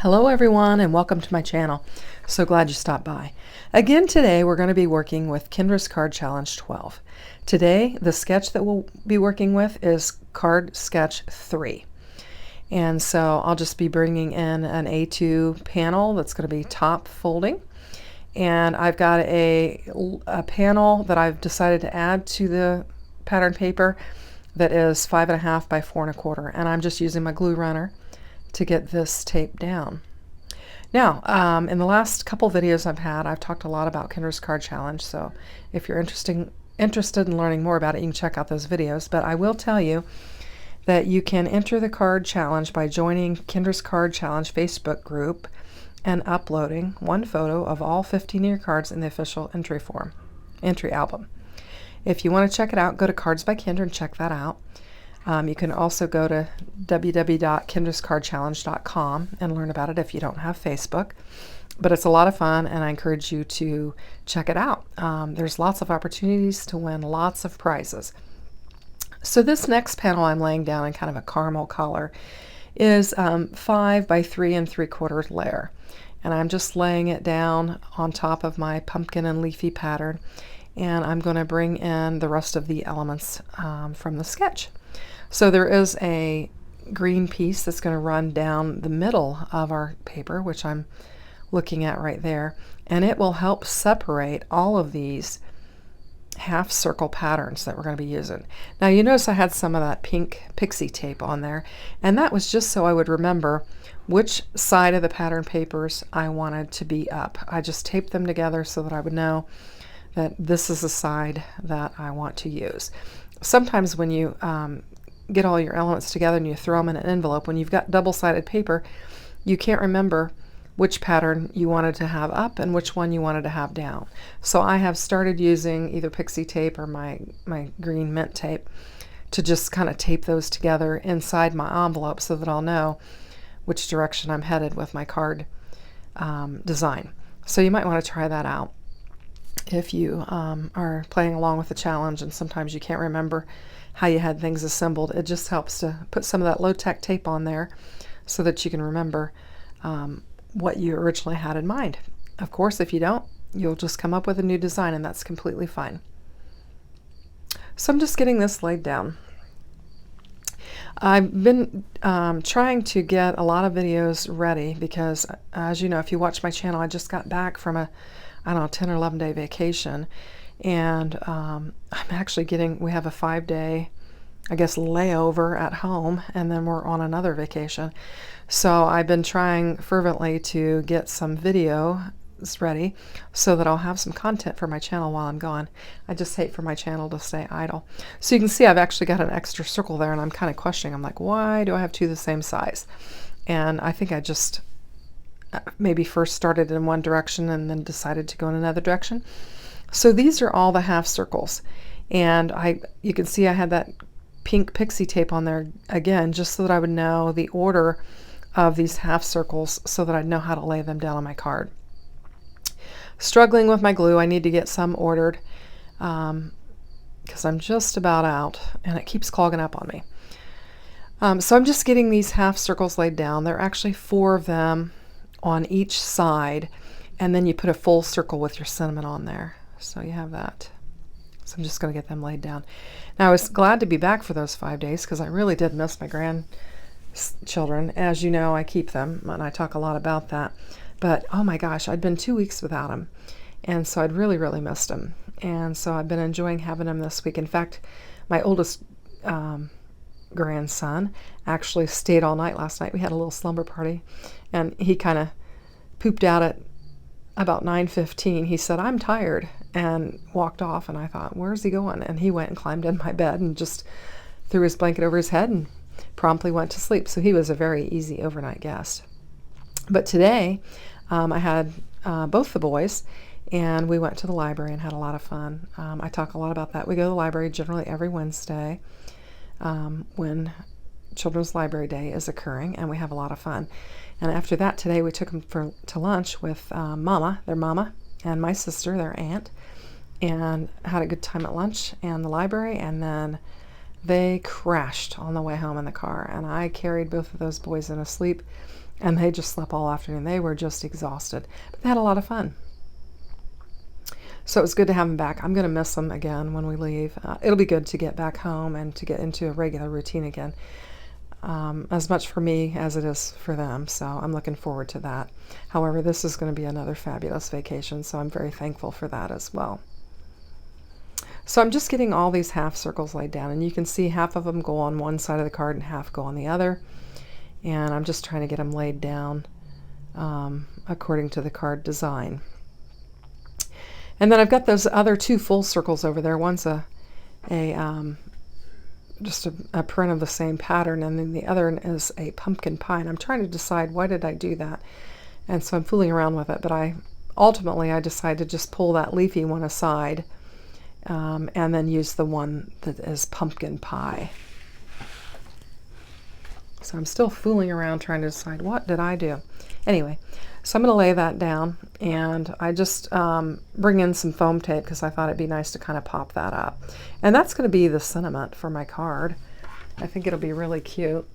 Hello everyone and welcome to my channel. So glad you stopped by. Again today we're going to be working with Kendra's Card Challenge 12. Today the sketch that we'll be working with is Card Sketch 3. And so I'll just be bringing in an A2 panel that's going to be top folding. And I've got a panel that I've decided to add to the pattern paper that is 5.5 by 4 1/4. And I'm just using my glue runner to get this taped down. Now, in the last couple videos I've talked a lot about Kendra's Card Challenge, so if you're interested in learning more about it, you can check out those videos. But I will tell you that you can enter the card challenge by joining Kendra's Card Challenge Facebook group and uploading one photo of all 15 of your cards in the official entry album. If you want to check it out, go to Cards by Kendra and check that out. You can also go to www.kendrascardchallenge.com and learn about it if you don't have Facebook. But it's a lot of fun, and I encourage you to check it out. There's lots of opportunities to win lots of prizes. So this next panel I'm laying down in kind of a caramel color is 5 by 3 3/4 layer. And I'm just laying it down on top of my pumpkin and leafy pattern. And I'm going to bring in the rest of the elements from the sketch. So there is a green piece that's going to run down the middle of our paper, which I'm looking at right there, and it will help separate all of these half circle patterns that we're going to be using. Now you notice I had some of that pink pixie tape on there, and that was just so I would remember which side of the pattern papers I wanted to be up. I just taped them together so that I would know that this is the side that I want to use. Sometimes when you get all your elements together and you throw them in an envelope, when you've got double-sided paper, you can't remember which pattern you wanted to have up and which one you wanted to have down. So I have started using either pixie tape or my green mint tape to just kind of tape those together inside my envelope so that I'll know which direction I'm headed with my card design. So you might want to try that out if you are playing along with the challenge and sometimes you can't remember how you had things assembled. It just helps to put some of that low-tech tape on there so that you can remember what you originally had in mind. Of course, if you don't, you'll just come up with a new design, and that's completely fine. So I'm just getting this laid down. I've been trying to get a lot of videos ready because, as you know, if you watch my channel, I just got back from a 10 or 11 day vacation, and I'm actually we have a 5-day, I guess, layover at home, and then we're on another vacation. So I've been trying fervently to get some videos ready so that I'll have some content for my channel while I'm gone. I just hate for my channel to stay idle. So you can see I've actually got an extra circle there, and I'm kind of questioning. I'm like, why do I have two the same size? And I think I just maybe first started in one direction and then decided to go in another direction. So these are all the half circles, and you can see I had that pink pixie tape on there again just so that I would know the order of these half circles so that I'd know how to lay them down on my card. Struggling with my glue. I need to get some ordered because I'm just about out and it keeps clogging up on me. So I'm just getting these half circles laid down. There are actually 4 of them on each side, and then you put a full circle with your cinnamon on there. So you have that. So I'm just going to get them laid down. Now I was glad to be back for those 5 days because I really did miss my grandchildren. As you know, I keep them, and I talk a lot about that. But oh my gosh, I'd been 2 weeks without them, and so I'd really, really missed them. And so I've been enjoying having them this week. In fact, my oldest grandson actually stayed all night last night. We had a little slumber party, and he kind of pooped out at about 9:15. He said, "I'm tired," and walked off, and I thought, where's he going? And he went and climbed in my bed and just threw his blanket over his head and promptly went to sleep. So he was a very easy overnight guest. But today I had both the boys, and we went to the library and had a lot of fun. I talk a lot about that. We go to the library generally every Wednesday when Children's Library Day is occurring, and we have a lot of fun. And after that, today we took them to lunch with their mama, and my sister, their aunt, and had a good time at lunch and the library, and then they crashed on the way home in the car, and I carried both of those boys in asleep And they just slept all afternoon. They were just exhausted, but they had a lot of fun. So it was good to have them back. I'm going to miss them again when we leave. It'll be good to get back home and to get into a regular routine again, as much for me as it is for them. So I'm looking forward to that. However, this is going to be another fabulous vacation, so I'm very thankful for that as well. So I'm just getting all these half circles laid down, and you can see half of them go on one side of the card and half go on the other. And I'm just trying to get them laid down according to the card design. And then I've got those other two full circles over there. One's just a print of the same pattern, and then the other is a pumpkin pie. And I'm trying to decide, why did I do that? And so I'm fooling around with it, but ultimately I decided to just pull that leafy one aside, and then use the one that is pumpkin pie. So I'm still fooling around trying to decide, what did I do? Anyway, so I'm going to lay that down, and I just bring in some foam tape because I thought it'd be nice to kind of pop that up. And that's going to be the sentiment for my card. I think it'll be really cute.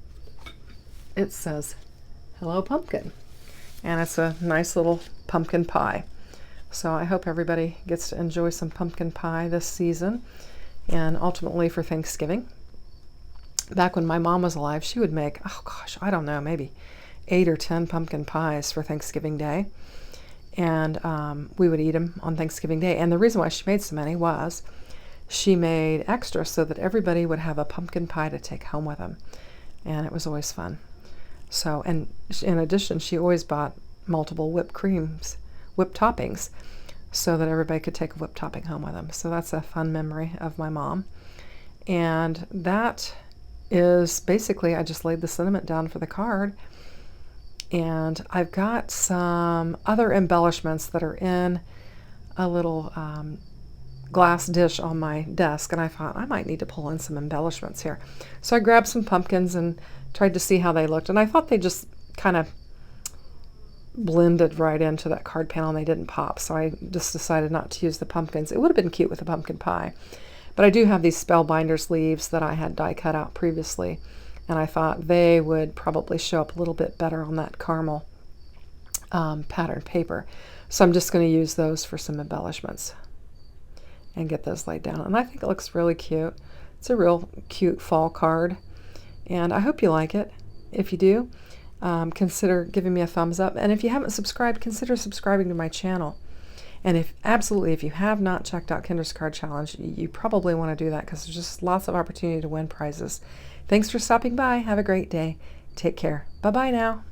It says, "Hello Pumpkin," and it's a nice little pumpkin pie. So I hope everybody gets to enjoy some pumpkin pie this season, and ultimately for Thanksgiving. Back when my mom was alive, she would make, oh gosh, I don't know, maybe 8 or 10 pumpkin pies for Thanksgiving Day. And we would eat them on Thanksgiving Day. And the reason why she made so many was she made extra so that everybody would have a pumpkin pie to take home with them. And it was always fun. So, and in addition, she always bought multiple whipped toppings, so that everybody could take a whipped topping home with them. So that's a fun memory of my mom. And that is basically, I just laid the sentiment down for the card. And I've got some other embellishments that are in a little glass dish on my desk, and I thought I might need to pull in some embellishments here. So I grabbed some pumpkins and tried to see how they looked, and I thought they just kind of blended right into that card panel and they didn't pop, so I just decided not to use the pumpkins. It would have been cute with a pumpkin pie, but I do have these Spellbinders leaves that I had die cut out previously, and I thought they would probably show up a little bit better on that caramel pattern paper. So I'm just going to use those for some embellishments and get those laid down. And I think it looks really cute. It's a real cute fall card, and I hope you like it. If you do, consider giving me a thumbs up. And if you haven't subscribed, consider subscribing to my channel. And if you have not checked out Kendra's Card Challenge, you probably want to do that because there's just lots of opportunity to win prizes. Thanks for stopping by. Have a great day. Take care. Bye-bye now.